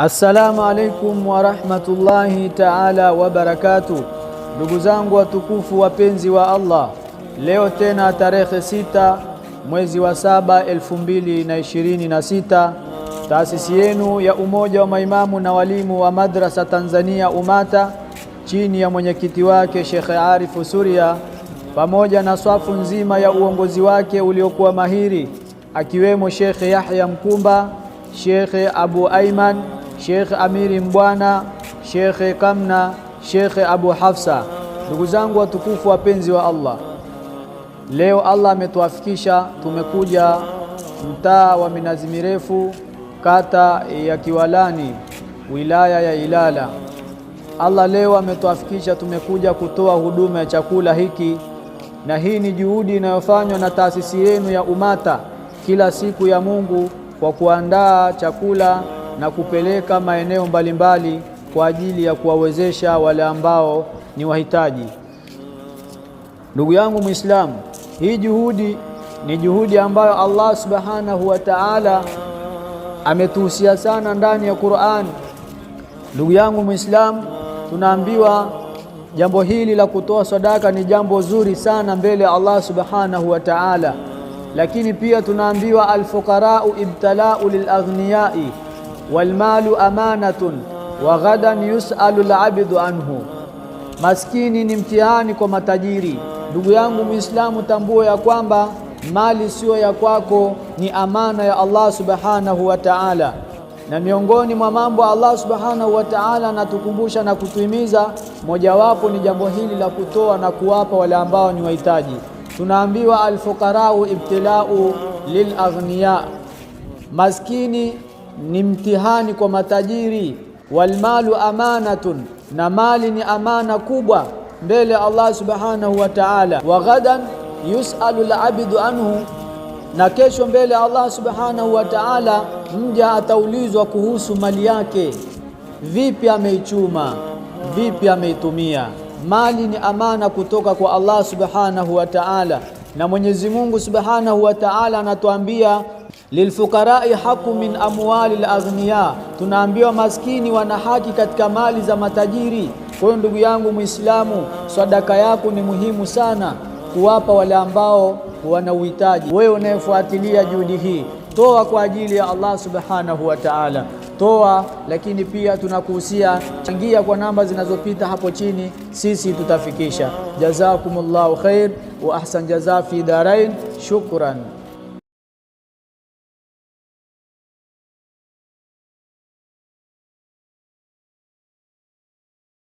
Assalamu alaikum wa rahmatullahi ta'ala wa barakatuh. Ndugu zangu watukufu wapenzi wa Allah, leo tena tarehe 6 mwezi wa 7 2026, taasisi yenu ya Umoja wa Maimamu na Walimu wa Madrasa Tanzania Umata chini ya mwenyekiti wake Sheikh Arifu Suria pamoja na swafu nzima ya uongozi wake uliokuwa mahiri, akiwemo Sheikh Yahya Mkumba, Sheikh Abu Aiman, Sheikh Amiri Mbwana, Sheikh Kamna, Sheikh Abu Hafsa. Ndugu zangu watukufu wapenzi wa Allah, leo Allah ametuafikisha, tumekuja mtaa wa Minazi Mirefu, kata ya Kiwalani, wilaya ya Ilala. Allah leo ametuafikisha, tumekuja kutoa huduma ya chakula hiki, na hii ni juhudi inayofanywa na taasisi yenu ya Umata kila siku ya Mungu kwa kuandaa chakula na kupeleka maeneo mbalimbali kwa ajili ya kuwawezesha wale ambao ni wahitaji. Ndugu yangu Muislamu, hii juhudi ni juhudi ambayo Allah subhanahu wa ta'ala ametuhusia sana ndani ya Qur'an. Ndugu yangu Muislamu, tunaambiwa jambo hili la kutoa sadaka ni jambo zuri sana mbele ya Allah subhanahu wa ta'ala, lakini pia tunaambiwa alfuqara'u ibtala'u lilaghniyai walmalu amanatun wa ghadan yus'alu al'abdu anhu. Maskini ni mtihani kwa matajiri. Ndugu yangu Muislamu, tambua ya kwamba mali sio ya kwako, ni amana ya Allah subhanahu wa ta'ala. Na miongoni mwa mambo Allah subhanahu wa ta'ala anatukumbusha na kutuhimiza, mojawapo ni jambo hili la kutoa na kuwapa wale ambao ni wahitaji. Tunaambiwa alfuqara'u ibtila'u lilaghniya, maskini ni mtihani kwa matajiri, walmalu amanatun, na mali ni amana kubwa mbele Allah subhanahu wa ta'ala, wa ghadan yus'alu al-'abdu anhu, na kesho mbele Allah subhanahu wa ta'ala mja ataulizwa kuhusu mali yake, vipi ameichuma, vipi ameitumia. Mali ni amana kutoka kwa Allah subhanahu wa ta'ala, na Mwenyezi Mungu subhanahu wa ta'ala anatuambia lilfuqara'i haqqun min amwali al-aghniya, tunaambiwa maskini wana haki katika mali za matajiri. Kwa hiyo ndugu yangu Muislamu, sadaka yako ni muhimu sana kuwapa wale ambao wana uhitaji. Wewe unayefuatilia juhudi hii, toa kwa ajili ya Allah subhanahu wa ta'ala, toa. Lakini pia tunakuhusia, changia kwa namba zinazopita hapo chini, sisi tutafikisha. Jazakumullahu khair wa ahsan jazaa fi darain. Shukran.